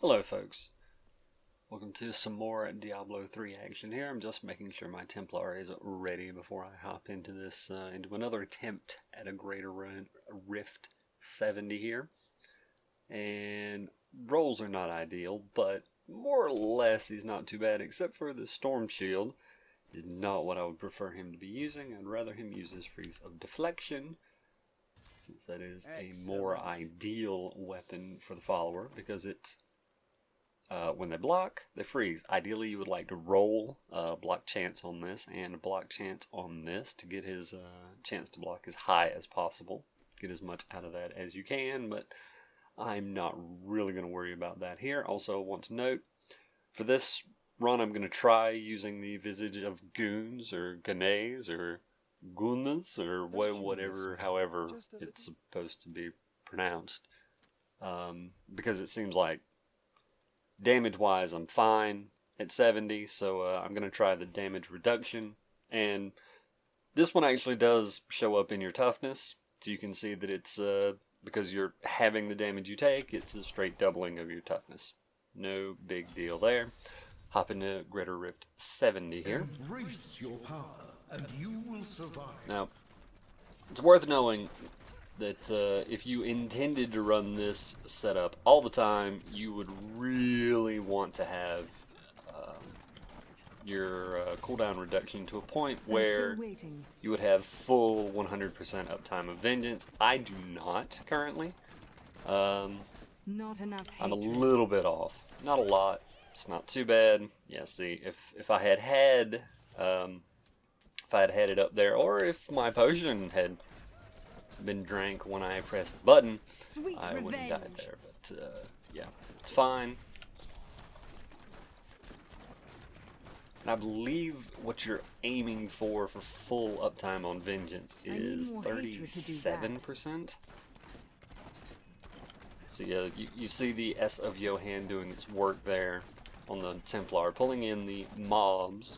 Hello folks, welcome to some more Diablo 3 action here. I'm just making sure my Templar is ready before I hop into this, into another attempt at a greater run, Rift 70 here. And rolls are not ideal, but more or less he's not too bad, except for the Storm Shield is not what I would prefer him to be using. I'd rather him use his Freeze of Deflection, since that is a more ideal weapon for the follower, because it when they block, they freeze. Ideally, you would like to roll block chance on this and block chance on this to get his chance to block as high as possible. Get as much out of that as you can, but I'm not really going to worry about that here. Also, I want to note, for this run, I'm going to try using the Visage of Gunes, or Gunes, or Gunes, or whatever, however it's supposed to be pronounced. Because it seems like damage-wise, I'm fine at 70, so I'm going to try the damage reduction. And this one actually does show up in your toughness, so you can see that it's, because you're having the damage you take, it's a straight doubling of your toughness. No big deal there. Hop into Greater Rift 70 here. Embrace your power, and you will survive. Now, it's worth knowing that if you intended to run this setup all the time, you would really want to have your cooldown reduction to a point where you would have full 100% uptime of Vengeance. I do not currently. Not enough hatred. I'm a little bit off. Not a lot. It's not too bad. Yeah, see, if I had had it up there, or if my potion had been drank when I pressed the button, Sweet I would have revenge. died there. But yeah, it's fine. And I believe what you're aiming for full uptime on Vengeance is 37%. So yeah, you see the S of Johann doing its work there on the Templar, pulling in the mobs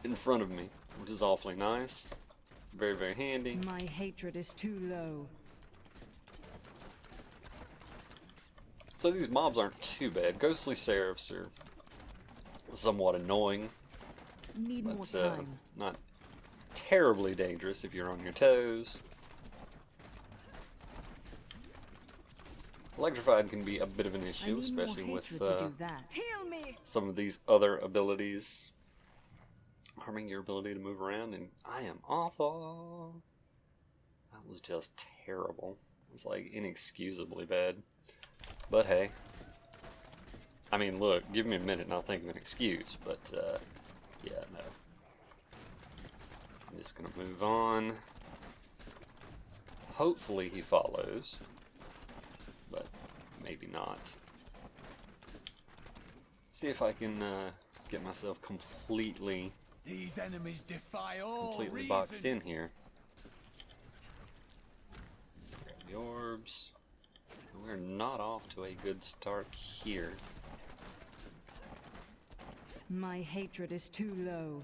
in front of me, which is awfully nice. Very, very handy. My hatred is too low. So these mobs aren't too bad. Ghostly Seraphs are somewhat annoying, Need more but time. not terribly dangerous if you're on your toes. Electrified can be a bit of an issue, especially with Heal me. some of these other abilities harming your ability to move around, and I am awful. That was just terrible. It's like inexcusably bad. But hey, I mean, look, give me a minute and I'll think of an excuse, but yeah, no. I'm just gonna move on. Hopefully he follows, but maybe not. See if I can get myself completely These enemies defy all reason. boxed in here. Grab the orbs. We're not off to a good start here. My hatred is too low.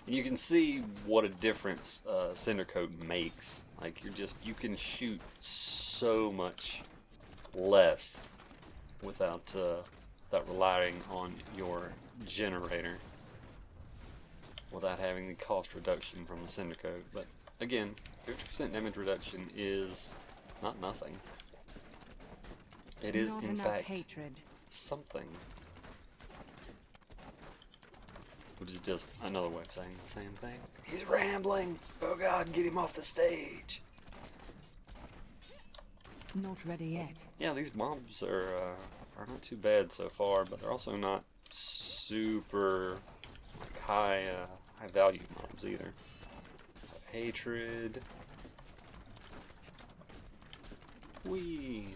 And you can see what a difference Cindercoat makes. Like, you can shoot so much less without relying on your generator, without having the cost reduction from the Cindercoat. But again, 50% damage reduction is not nothing. It is Not in enough fact hatred. something. Which is just another way of saying the same thing. He's rambling! Oh god, get him off the stage! Not ready yet. Yeah, these mobs are not too bad so far, but they're also not super like, high value mobs either. Hatred. Whee!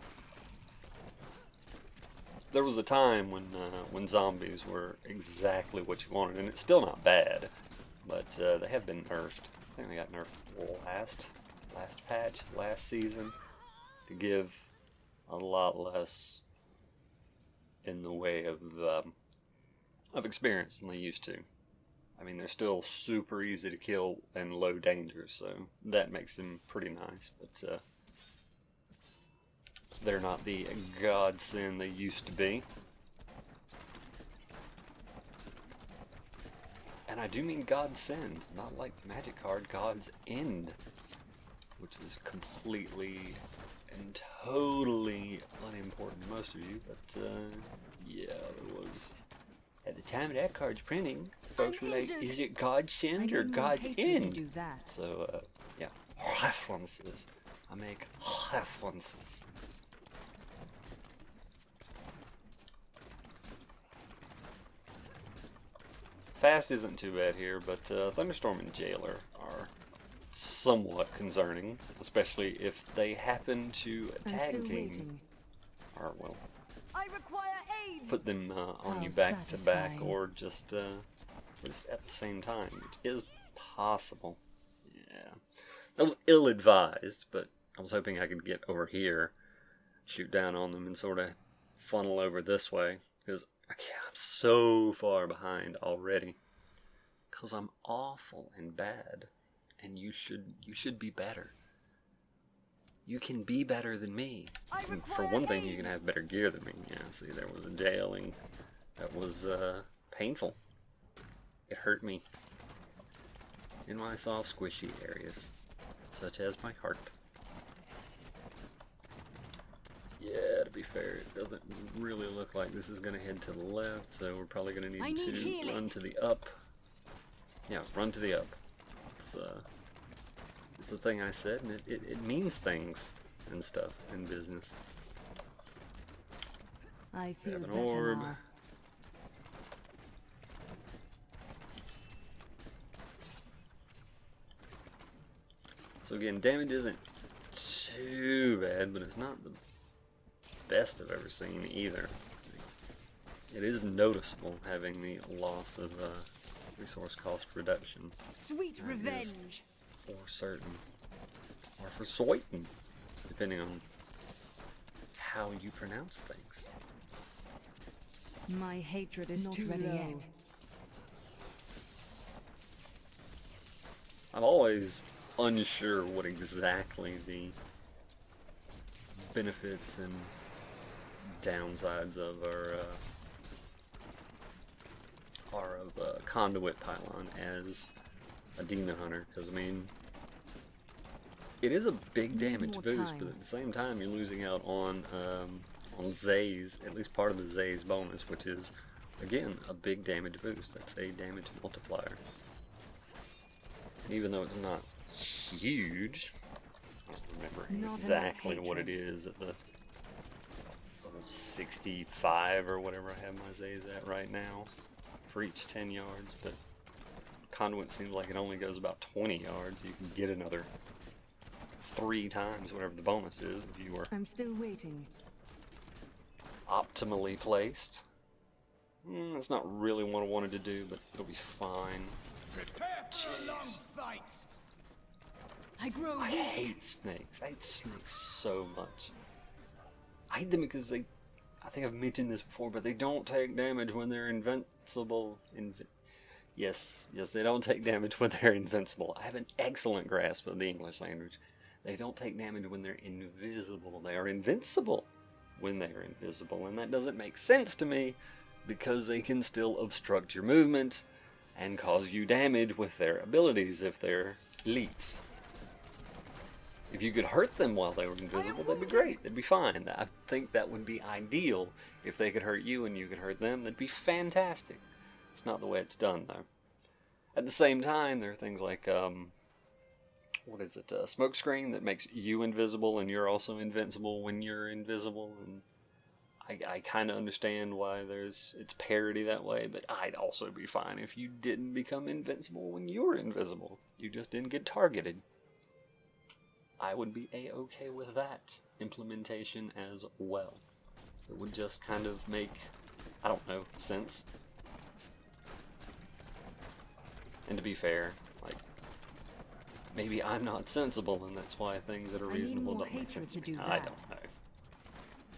There was a time when zombies were exactly what you wanted, and it's still not bad, but they have been nerfed. I think they got nerfed last patch, last season, to give a lot less in the way of experience than they used to. I mean, they're still super easy to kill and low danger, so that makes them pretty nice, but they're not the godsend they used to be. And I do mean godsend, not like the Magic card, God's End, which is completely and totally unimportant to most of you, but yeah, there was. At the time of that card's printing, folks were like, is it God's End or God's End? So, yeah, references. I make references. Fast isn't too bad here, but Thunderstorm and Jailer are somewhat concerning, especially if they happen to tag team. Or, well, I require aid. Put them on you back to back, or just at the same time, which is possible. Yeah, that was ill-advised, but I was hoping I could get over here, shoot down on them, and sort of funnel over this way, because I'm so far behind already. Because I'm awful and bad, and you should be better. You can be better than me. And for one thing, you can have better gear than me. Yeah, see, there was a jailing that was painful. It hurt me in my soft, squishy areas, such as my heart. Yeah, to be fair, it doesn't really look like this is going to head to the left, so we're probably going to need to run to the up. Yeah, run to the up. It's a thing I said, and it means things and stuff in business. I feel an orb. now. So again, damage isn't too bad, but it's not the best I've ever seen either. It is noticeable having the loss of resource cost reduction. Sweet revenge. For certain, or for certain, depending on how you pronounce things. My hatred is not ready yet. I'm always unsure what exactly the benefits and downsides of are of a conduit pylon as a demon hunter, because I mean, it is a big damage boost, but at the same time you're losing out on Zay's, at least part of the Zay's bonus, which is again a big damage boost. That's a damage multiplier. Even though it's not huge, I don't remember exactly what it is at the 65 or whatever I have my Zay's at right now for each 10 yards, but Conduit seems like it only goes about 20 yards. You can get another 3 times whatever the bonus is if you were I'm still waiting. Optimally placed. That's not really what I wanted to do, but it'll be fine. Prepare for a long fight. I hate snakes. I hate snakes so much. I hate them because I think I've mentioned this before, but they don't take damage when they're invincible. Yes, they don't take damage when they're invincible. I have an excellent grasp of the English language. They don't take damage when they're invisible. They are invincible when they are invisible, and that doesn't make sense to me because they can still obstruct your movement and cause you damage with their abilities if they're elites. If you could hurt them while they were invisible, that'd be great. That'd be fine. I think that would be ideal. If they could hurt you and you could hurt them, that'd be fantastic. It's not the way it's done, though. At the same time, there are things like, what is it, Smokescreen that makes you invisible and you're also invincible when you're invisible. And I kind of understand why it's parity that way, but I'd also be fine if you didn't become invincible when you were invisible. You just didn't get targeted. I would be a-okay with that implementation as well. It would just kind of make, I don't know, sense. And to be fair, like, maybe I'm not sensible, and that's why things that are reasonable don't make sense to me. I don't know.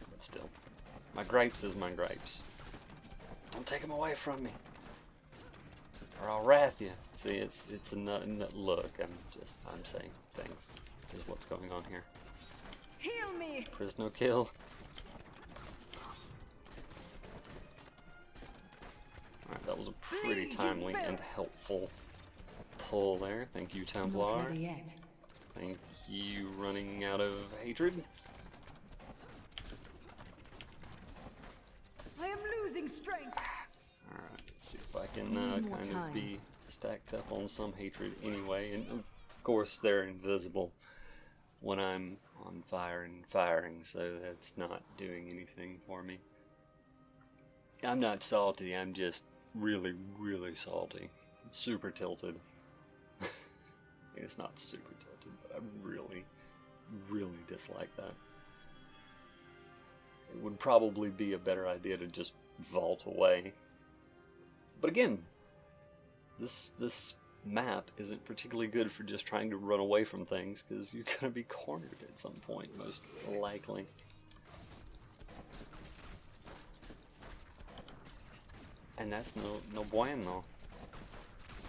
But still, my gripes is my gripes. Don't take them away from me, or I'll wrath you. See, it's a nut. Look, I'm saying things. Is what's going on here. Heal me. There's no kill. Alright, that was a pretty timely and helpful pull there. Thank you, Not Templar. ready yet. Thank you, running out of hatred. I am losing strength. Alright, let's see if I can Need more kind time. of be stacked up on some hatred anyway. And of course, they're invisible when I'm on fire and firing, so that's not doing anything for me. I'm not salty, I'm just really, really salty. Super tilted. It's not super tilted, but I really, really dislike that. It would probably be a better idea to just vault away. But again, this map isn't particularly good for just trying to run away from things, because you're going to be cornered at some point, most likely. And that's no bueno.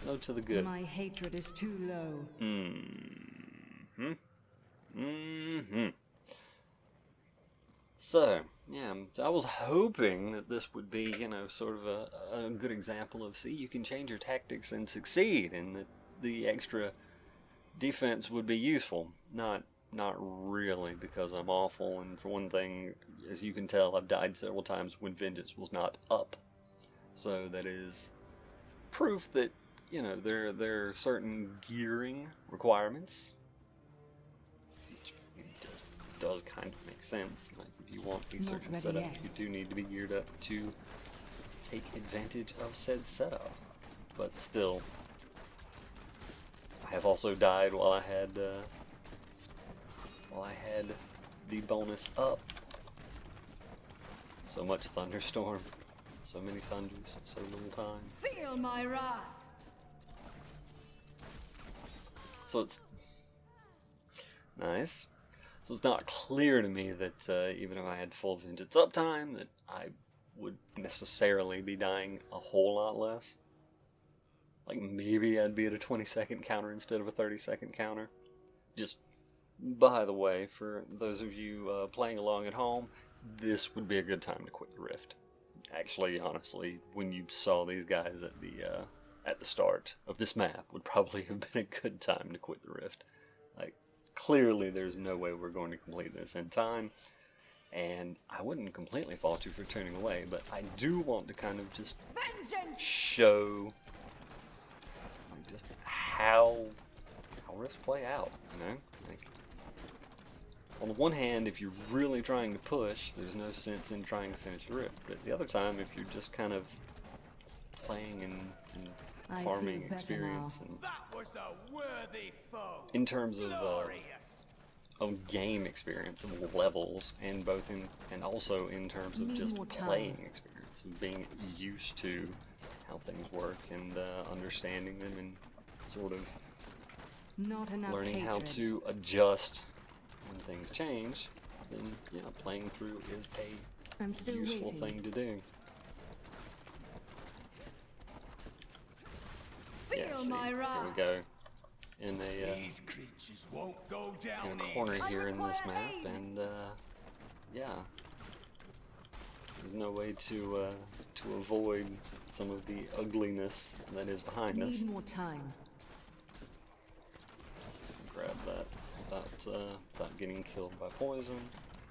No to the good. My hatred is too low. So, yeah, I was hoping that this would be, you know, sort of a good example of, see, you can change your tactics and succeed, and that the extra defense would be useful. Not really, because I'm awful, and for one thing, as you can tell, I've died several times when Vengeance was not up. So that is proof that, you know, there are certain gearing requirements, which does kind of make sense. Like, if you want these Not certain ready setups, yet. you do need to be geared up to take advantage of said setup. But still, I have also died while I had the bonus up. So much thunderstorm, so many thunders, so little time. Feel my wrath. So it's nice. So it's not clear to me that even if I had full Vengeance uptime, that I would necessarily be dying a whole lot less. Like, maybe I'd be at a 20-second counter instead of a 30-second counter. Just by the way, for those of you playing along at home, this would be a good time to quit the Rift. Actually, honestly, when you saw these guys at the start of this map, would probably have been a good time to quit the Rift. Like, clearly there's no way we're going to complete this in time, and I wouldn't completely fault you for turning away, but I do want to kind of just Vengeance. show just how risks play out, you know? Like, on the one hand, if you're really trying to push, there's no sense in trying to finish the Rift, but the other time, if you're just kind of playing and I farming feel better experience, now. and That was a worthy foe. in terms of Glorious. game experience of levels, and both in and also in terms of Need just more time. playing experience and being used to how things work and understanding them and sort of Not enough learning how hatred. to adjust when things change, then yeah, playing through is a I'm still useful waiting. thing to do. Feel Yeah, see, my here wrath. we go. In a These creatures won't go down in a easy. corner I here in this require map, aid. and yeah, there's no way to avoid some of the ugliness that is behind us. Need more time. Grab that without getting killed by poison.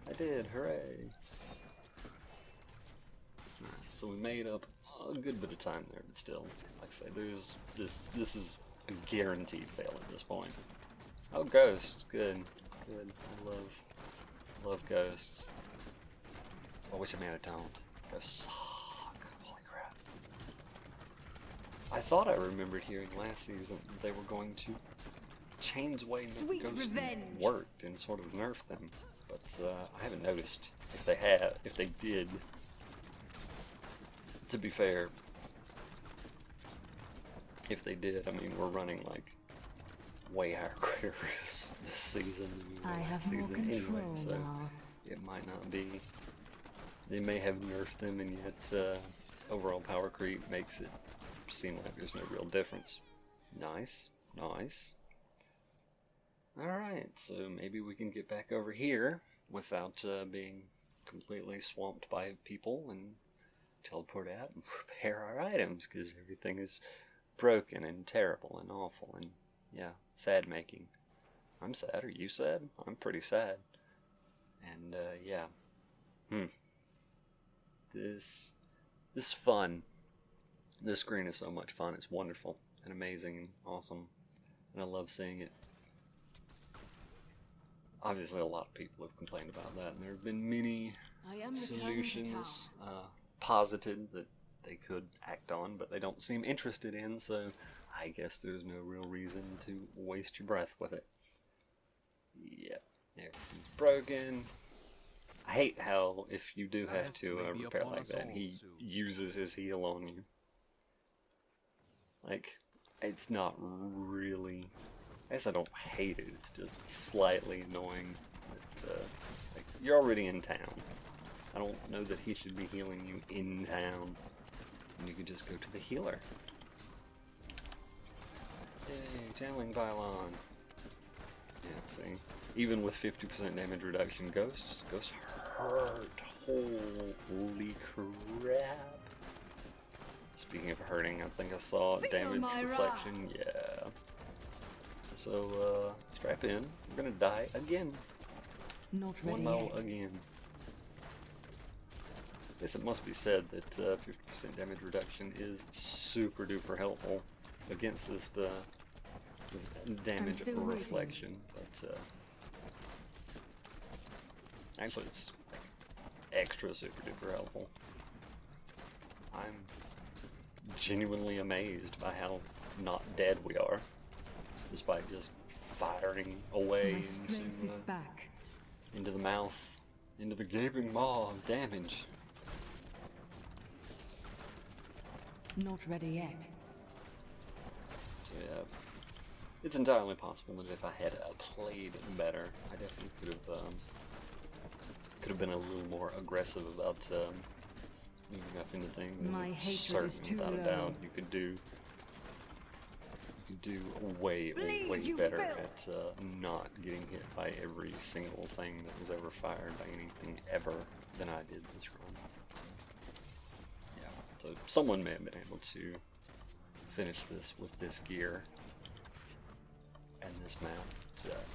I did, hooray! Alright, so we made up a good bit of time there, but still, like I say, there's this is a guaranteed fail at this point. Oh, ghosts, good. I love ghosts. I wish I made a don't. Ghosts suck. Holy crap. I thought I remembered hearing last season that they were going to change the way Sweet ghosts revenge. worked and sort of nerf them, but I haven't noticed if they did. To be fair, if they did, I mean, we're running like way higher critters this season than I we were have last more season control anyway, so now. it might not be. They may have nerfed them, and yet overall power creep makes it seem like there's no real difference. Nice, nice. Alright, so maybe we can get back over here without being completely swamped by people, and teleport out and prepare our items, because everything is broken and terrible and awful and, yeah, sad making. I'm sad. Are you sad? I'm pretty sad. And, yeah. This is fun. This screen is so much fun. It's wonderful and amazing and awesome. And I love seeing it. Obviously, a lot of people have complained about that, and there have been many solutions posited that they could act on, but they don't seem interested in, so I guess there's no real reason to waste your breath with it. Yep, everything's broken. I hate how, if you do have to repair like that, he uses his heal on you. Like, it's not really... I guess I don't hate it, it's just slightly annoying that, like, you're already in town. I don't know that he should be healing you in town. And you could just go to the healer. Yay, channeling pylon. Yeah, see? Even with 50% damage reduction, ghosts hurt. Holy crap. Speaking of hurting, I think I saw damage reflection. Yeah. So, strap in. We're gonna die again. Not ready One model yet. again. I guess it must be said that 50% damage reduction is super duper helpful against this damage reflection. But actually, it's like extra super duper helpful. I'm genuinely amazed by how not dead we are, despite just firing away into the mouth, into the gaping maw of damage. Not ready yet. So yeah, it's entirely possible that if I had played better, I definitely could have been a little more aggressive about moving up into things. My hatred is too without a low. doubt, you could do way better at not getting hit by every single thing that was ever fired by anything ever than I did this run. So someone may have been able to finish this with this gear and this map, but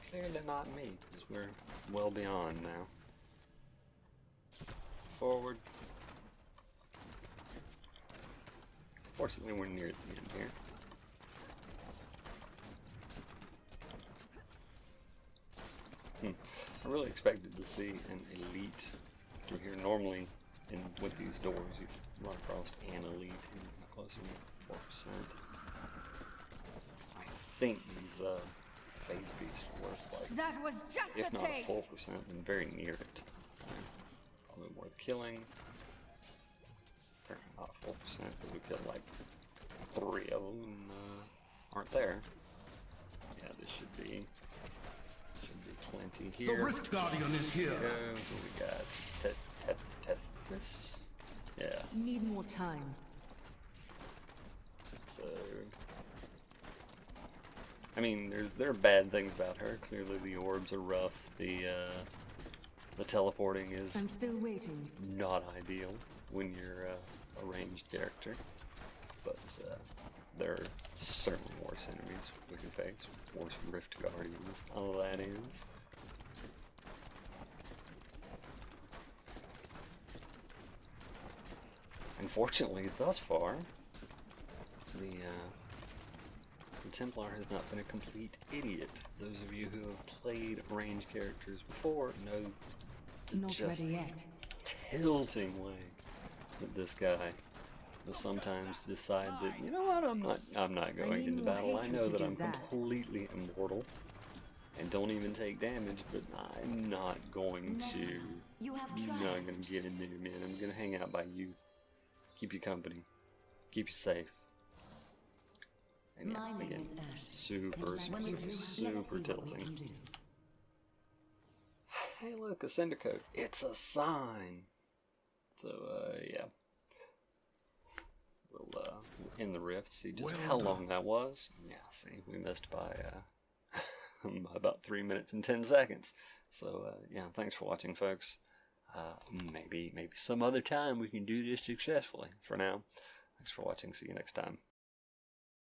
clearly not me, because we're well beyond now. Forward. Fortunately, we're near the end here. I really expected to see an elite through here. Normally, with these doors, you run across an elite and closer to 4%. I think these phase beasts work like, That was just if a not taste. 4%, then very near it. So probably worth killing. Apparently not 4%, because we killed like 3 of them and aren't there. Yeah, this should be plenty here. The Rift Guardian is here. Who we got? This? Yeah. Need more time. So, I mean, there are bad things about her. Clearly, the orbs are rough. The teleporting is I'm still waiting. not ideal when you're a ranged character. But there are certainly worse enemies we can face. Worse Rift Guardians. All that is. Unfortunately, thus far, the Templar has not been a complete idiot. Those of you who have played ranged characters before know the Not just ready yet. tilting way that this guy will sometimes decide that, you know what, I'm not going need into more battle. I hatred know to that do I'm that. completely immortal and don't even take damage, but I'm not going to. You have I'm not going to get in there, man. I'm going to hang out by you. Keep you company. Keep you safe. And yeah, My name again, is Ash. super tilting. Hey, look, a cinder coat. It's a sign. So, yeah. We'll end the rift, see just how long that was. Yeah, see, we missed by about 3 minutes and 10 seconds. So yeah, thanks for watching, folks. Maybe some other time we can do this successfully. For now, thanks for watching. See you next time.